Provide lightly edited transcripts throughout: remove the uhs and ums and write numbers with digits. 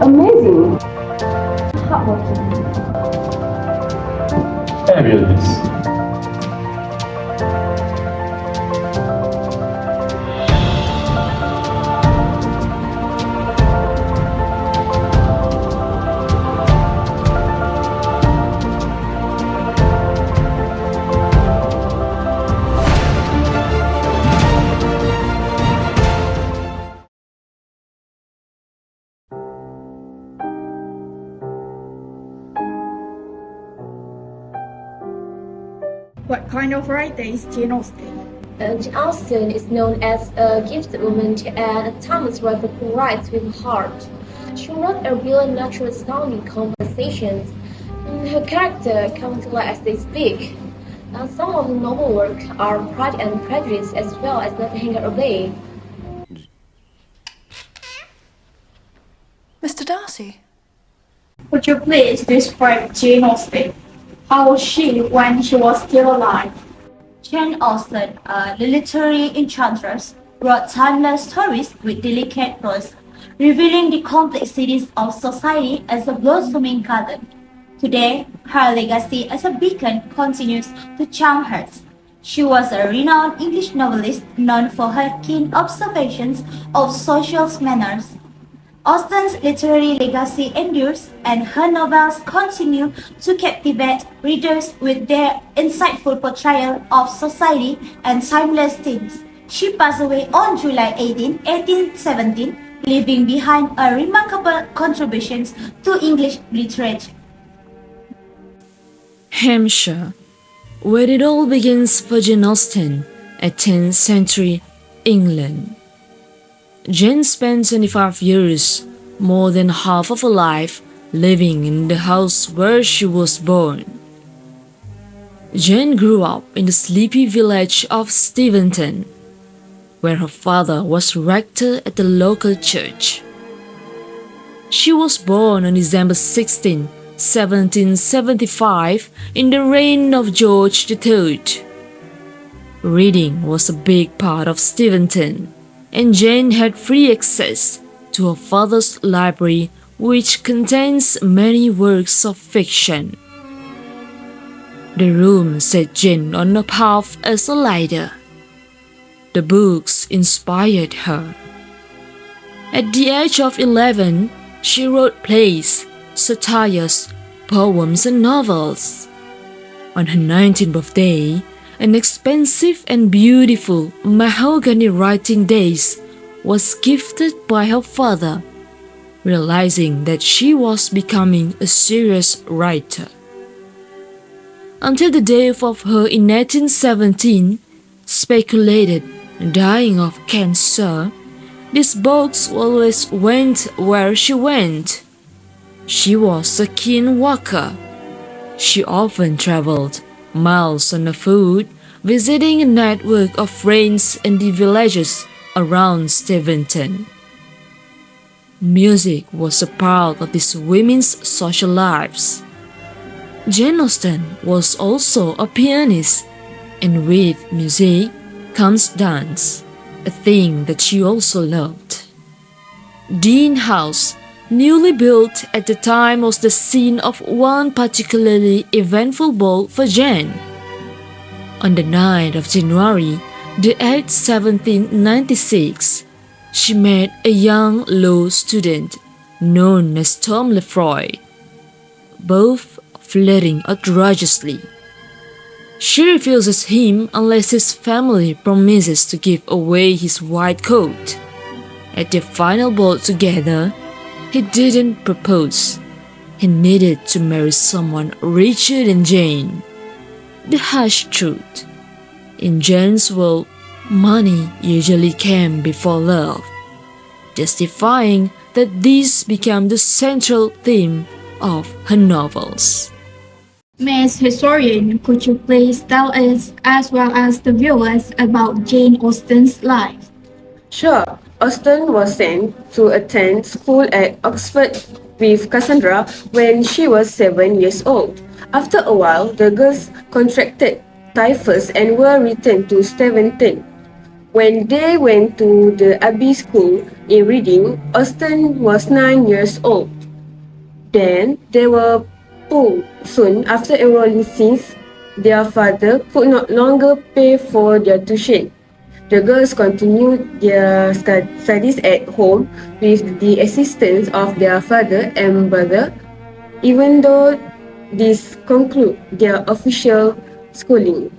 Amazing. Hardworking. Fabulous. What kind of writer is Jane Austen? Jane Austen is known as a gifted woman and a timeless writer who writes with a heart. She wrote a brilliant, natural-sounding conversations. Her characters come to life as they speak. Some of the novel work are Pride and Prejudice as well as Let the Hanger Obey. Mr. Darcy? Would you please describe Jane Austen? How was she when she was still alive? Jane Austen, the literary enchantress, wrote timeless stories with delicate prose, revealing the complexities of society as a blossoming garden. Today, her legacy as a beacon continues to charm hearts. She was a renowned English novelist known for her keen observations of social manners. Austen's literary legacy endures, and her novels continue to captivate readers with their insightful portrayal of society and timeless themes. She passed away on July 18, 1817, leaving behind a remarkable contributions to English literature. Hampshire, where it all begins for Jane Austen at 10th century England. Jane spent 25 years, more than half of her life, living in the house where she was born. Jane grew up in the sleepy village of Steventon, where her father was rector at the local church. She was born on December 16, 1775, in the reign of George III. Reading was a big part of Steventon, and Jane had free access to her father's library, which contains many works of fiction. The room set Jane on a path as a leader. The books inspired her. At the age of 11, she wrote plays, satires, poems, and novels. On her 19th birthday, an expensive and beautiful mahogany writing desk was gifted by her father, realizing that she was becoming a serious writer. Until the death of her in 1817, speculated dying of cancer, this box always went where she went. She was a keen walker. She often traveled miles on foot, visiting a network of friends in the villages around Steventon. Music was a part of these women's social lives. Jane Austen was also a pianist, and with music comes dance, a thing that she also loved. Dean House, newly built at the time, was the scene of one particularly eventful ball for Jane. On the 9th of January, the 8th, 1796, she met a young law student known as Tom Lefroy, both flirting outrageously. She refuses him unless his family promises to give away his white coat. At their final ball together, he didn't propose. He needed to marry someone richer than Jane. The harsh truth. In Jane's world, money usually came before love, justifying that this became the central theme of her novels. Ms. Historian, could you please tell us, as well as the viewers, about Jane Austen's life? Sure. Austen was sent to attend school at Oxford with Cassandra when she was 7 years old. After a while, the girls contracted typhus and were returned to Steventon, When they went to the Abbey School in Reading, Austen was 9 years old. Then they were pulled soon after enrolling since their father could no longer pay for their tuition. The girls continued their studies at home with the assistance of their father and brother, even though these conclude their official schooling.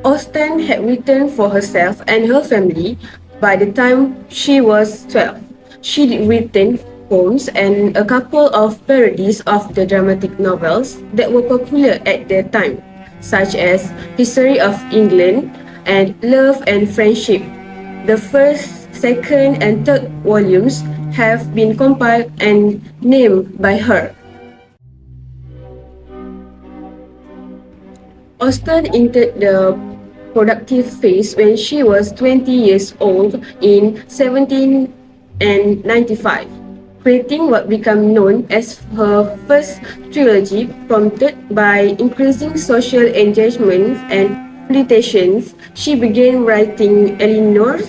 Austen had written for herself and her family by the time she was 12. She had written poems and a couple of parodies of the dramatic novels that were popular at the time, such as History of England and Love and Friendship. The first, second, and third volumes have been compiled and named by her. Austen entered the productive phase when she was 20 years old in 1795, creating what became known as her first trilogy, prompted by increasing social engagements and publications. She began writing Eleanor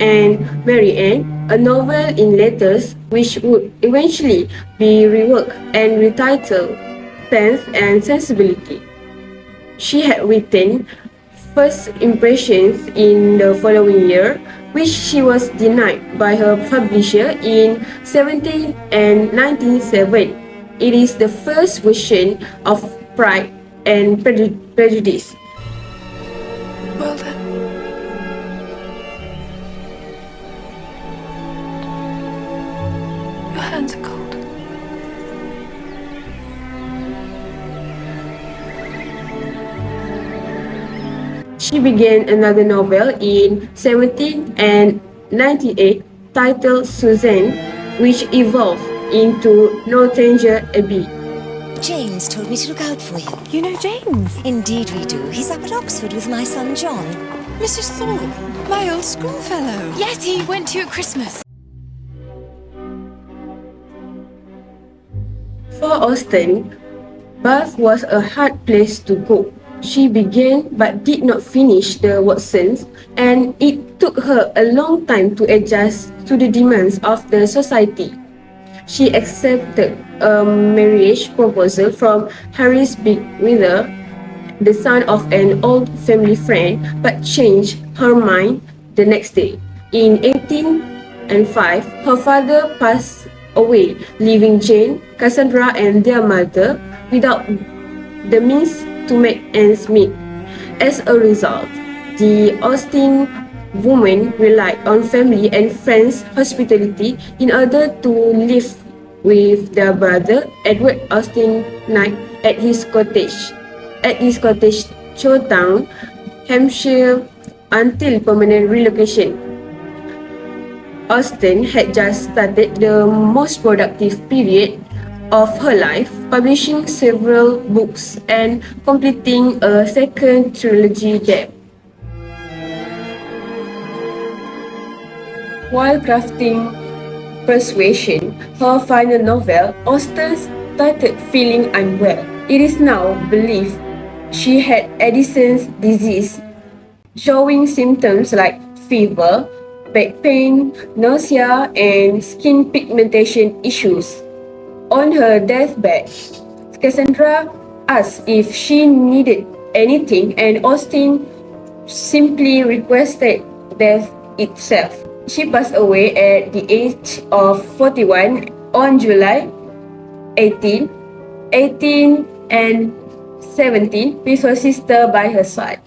and Mary Ann, a novel in letters which would eventually be reworked and retitled Sense and Sensibility. She had written First Impressions in the following year, which she was denied by her publisher in 1797. It is the first version of Pride and Prejudice. Well then. Your hands are cold. She began another novel in 1798 titled Suzanne, which evolved into Northanger Abbey. James told me to look out for you. You know James? Indeed we do. He's up at Oxford with my son John. Mrs. Thorpe, my old schoolfellow. Yes, he went to you at Christmas. For Austen, Bath was a hard place to go. She began but did not finish the Watsons, and it took her a long time to adjust to the demands of the society. She accepted a marriage proposal from Harris Bigwither, the son of an old family friend, but changed her mind the next day. In 1805, her father passed away, leaving Jane, Cassandra, and their mother without the means to make ends meet. As a result, the Austen women relied on family and friends' hospitality in order to live with their brother Edward Austen Knight at his cottage, Chowtown, Hampshire, until permanent relocation. Austen had just started the most productive period of her life, publishing several books and completing a second trilogy there. While crafting Persuasion, her final novel, Austen started feeling unwell. It is now believed she had Addison's disease, showing symptoms like fever, back pain, nausea, and skin pigmentation issues. On her deathbed, Cassandra asked if she needed anything, and Austen simply requested death itself. She passed away at the age of 41 on July 18, 1817, with her sister by her side.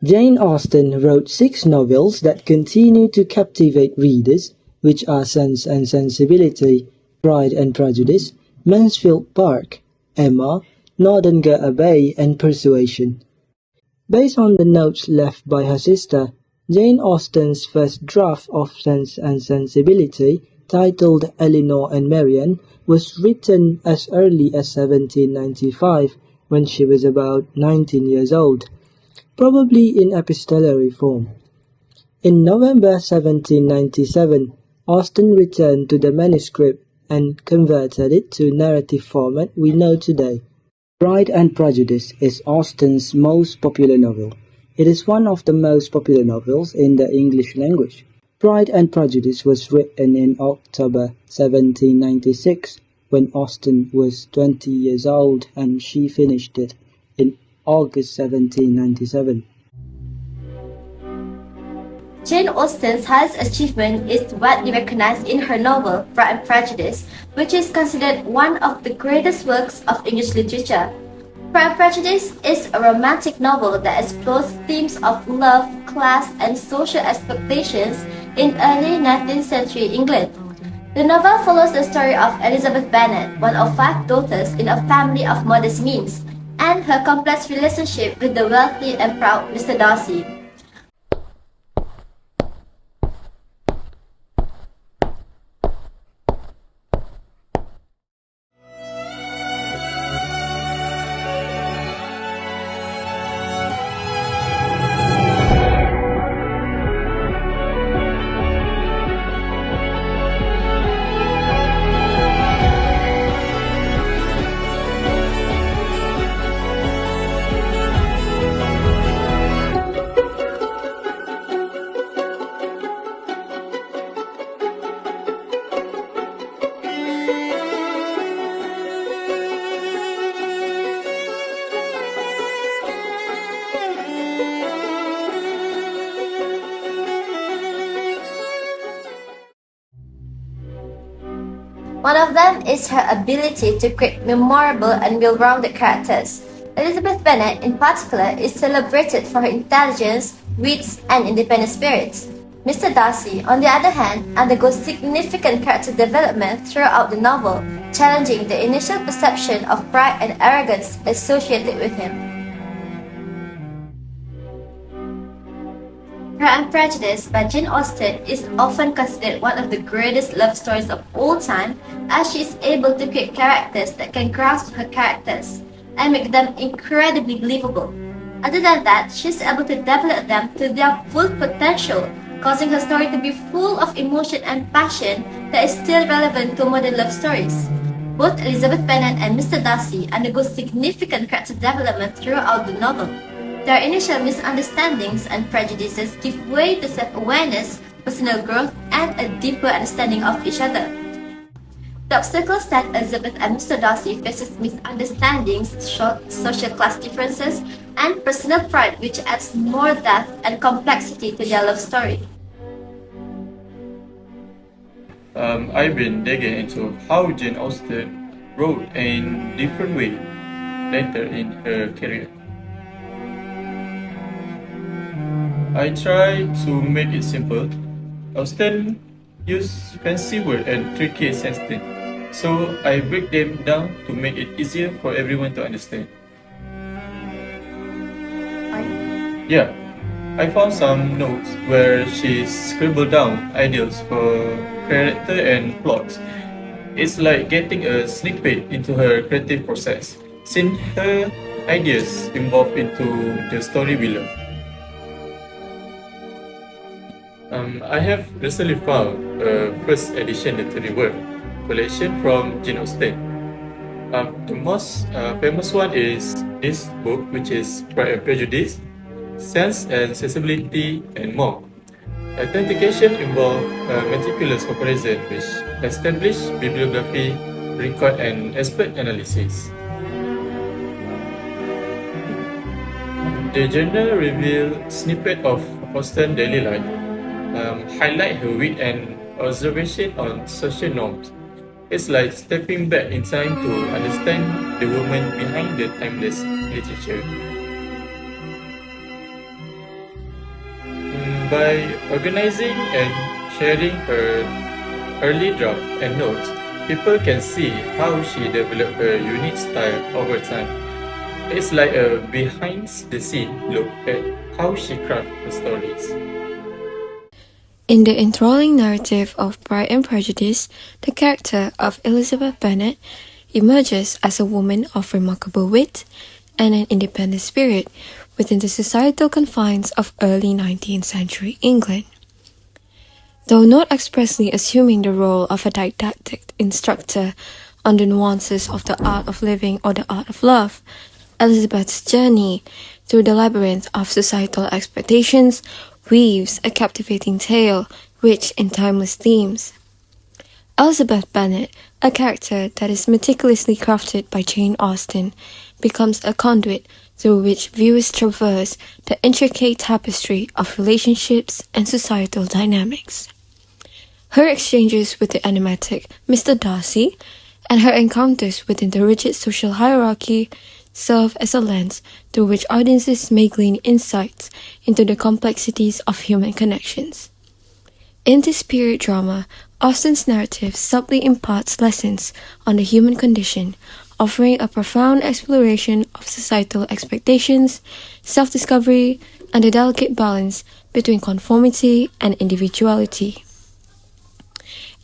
Jane Austen wrote 6 novels that continue to captivate readers, which are Sense and Sensibility, Pride and Prejudice, Mansfield Park, Emma, Northanger Abbey, and Persuasion. Based on the notes left by her sister, Jane Austen's first draft of Sense and Sensibility, titled Eleanor and Marian, was written as early as 1795, when she was about 19 years old, probably in epistolary form. In November 1797, Austen returned to the manuscript and converted it to narrative format we know today. Pride and Prejudice is Austen's most popular novel. It is one of the most popular novels in the English language. Pride and Prejudice was written in October 1796 when Austen was 20 years old, and she finished it in August 1797. Jane Austen's highest achievement is widely recognized in her novel Pride and Prejudice, which is considered one of the greatest works of English literature. Pride and Prejudice is a romantic novel that explores themes of love, class, and social expectations in early 19th century England. The novel follows the story of Elizabeth Bennet, one of 5 daughters in a family of modest means, and her complex relationship with the wealthy and proud Mr. Darcy. One of them is her ability to create memorable and well-rounded characters. Elizabeth Bennet, in particular, is celebrated for her intelligence, wits, and independent spirits. Mr. Darcy, on the other hand, undergoes significant character development throughout the novel, challenging the initial perception of pride and arrogance associated with him. Pride and Prejudice by Jane Austen is often considered one of the greatest love stories of all time, as she is able to create characters that can grasp her characters and make them incredibly believable. Other than that, she is able to develop them to their full potential, causing her story to be full of emotion and passion that is still relevant to modern love stories. Both Elizabeth Bennet and Mr. Darcy undergo significant character development throughout the novel. Their initial misunderstandings and prejudices give way to self-awareness, personal growth, and a deeper understanding of each other. The obstacles that Elizabeth and Mr. Darcy faces misunderstandings, social class differences, and personal pride, which adds more depth and complexity to their love story. I've been digging into how Jane Austen wrote in different ways later in her career. I try to make it simple. Austen used fancy words and tricky sentences, so I break them down to make it easier for everyone to understand. Yeah, I found some notes where she scribbled down ideas for character and plots. It's like getting a sneak peek into her creative process, since her ideas involved into the story we love. I have recently found a first edition literary work collection from Jane Austen. The most famous one is this book, which is Pride and Prejudice, Sense and Sensibility, and more. Authentication involves meticulous comparison with established bibliography, record, and expert analysis. The journal reveals snippets of Austen's daily life, highlight her wit and observation on social norms. It's like stepping back in time to understand the woman behind the timeless literature. By organizing and sharing her early draft and notes, people can see how she developed her unique style over time. It's like a behind-the-scenes look at how she crafts her stories. In the enthralling narrative of Pride and Prejudice, the character of Elizabeth Bennet emerges as a woman of remarkable wit and an independent spirit within the societal confines of early 19th century England. Though not expressly assuming the role of a didactic instructor on the nuances of the art of living or the art of love, Elizabeth's journey through the labyrinth of societal expectations weaves a captivating tale rich in timeless themes. Elizabeth Bennet, a character that is meticulously crafted by Jane Austen, becomes a conduit through which viewers traverse the intricate tapestry of relationships and societal dynamics. Her exchanges with the enigmatic Mr. Darcy and her encounters within the rigid social hierarchy serve as a lens through which audiences may glean insights into the complexities of human connections. In this period drama, Austen's narrative subtly imparts lessons on the human condition, offering a profound exploration of societal expectations, self-discovery, and the delicate balance between conformity and individuality.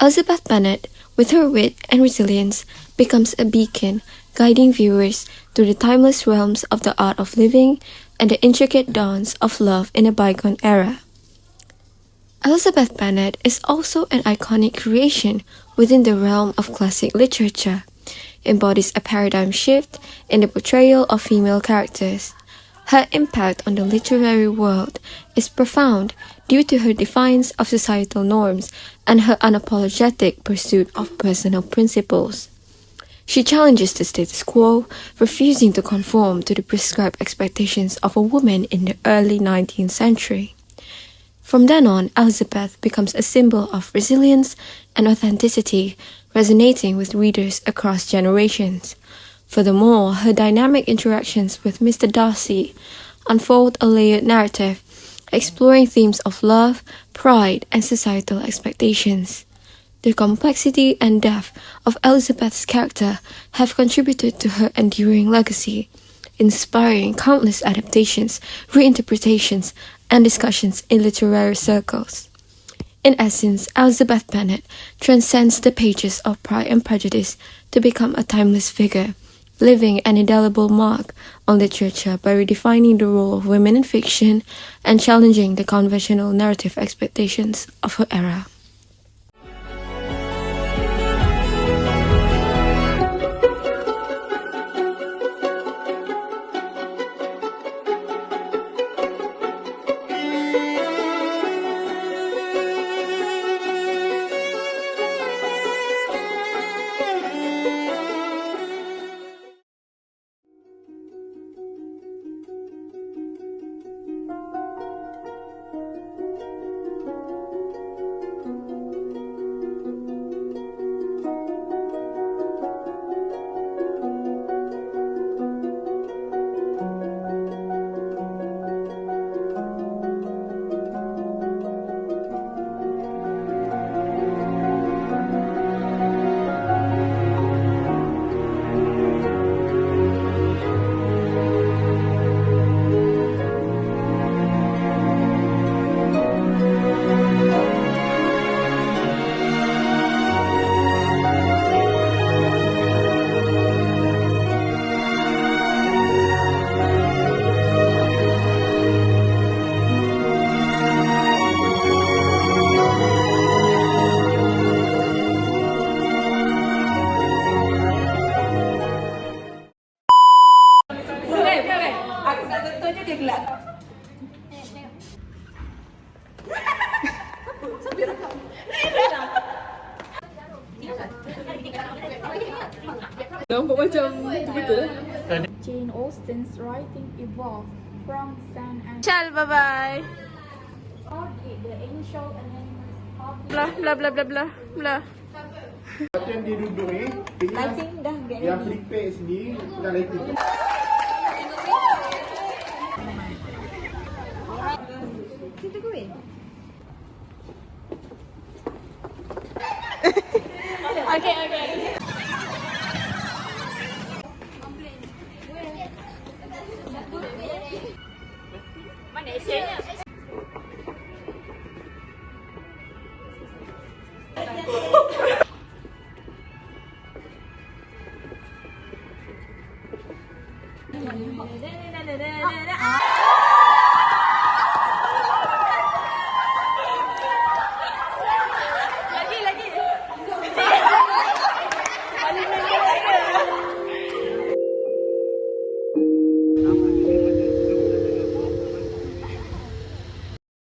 Elizabeth Bennet, with her wit and resilience, becomes a beacon guiding viewers through the timeless realms of the art of living and the intricate dance of love in a bygone era. Elizabeth Bennet is also an iconic creation within the realm of classic literature, embodies a paradigm shift in the portrayal of female characters. Her impact on the literary world is profound due to her defiance of societal norms and her unapologetic pursuit of personal principles. She challenges the status quo, refusing to conform to the prescribed expectations of a woman in the early 19th century. From then on, Elizabeth becomes a symbol of resilience and authenticity, resonating with readers across generations. Furthermore, her dynamic interactions with Mr. Darcy unfold a layered narrative, exploring themes of love, pride, and societal expectations. The complexity and depth of Elizabeth's character have contributed to her enduring legacy, inspiring countless adaptations, reinterpretations, and discussions in literary circles. In essence, Elizabeth Bennet transcends the pages of Pride and Prejudice to become a timeless figure, leaving an indelible mark on literature by redefining the role of women in fiction and challenging the conventional narrative expectations of her era. Jane Austen's writing evolved from Zen and Chal, bye-bye. the initial anonymous Blah, blah, blah, blah, blah, blah. Yang dia duduk ni, yang flipper sendiri, dah lighting. Okay.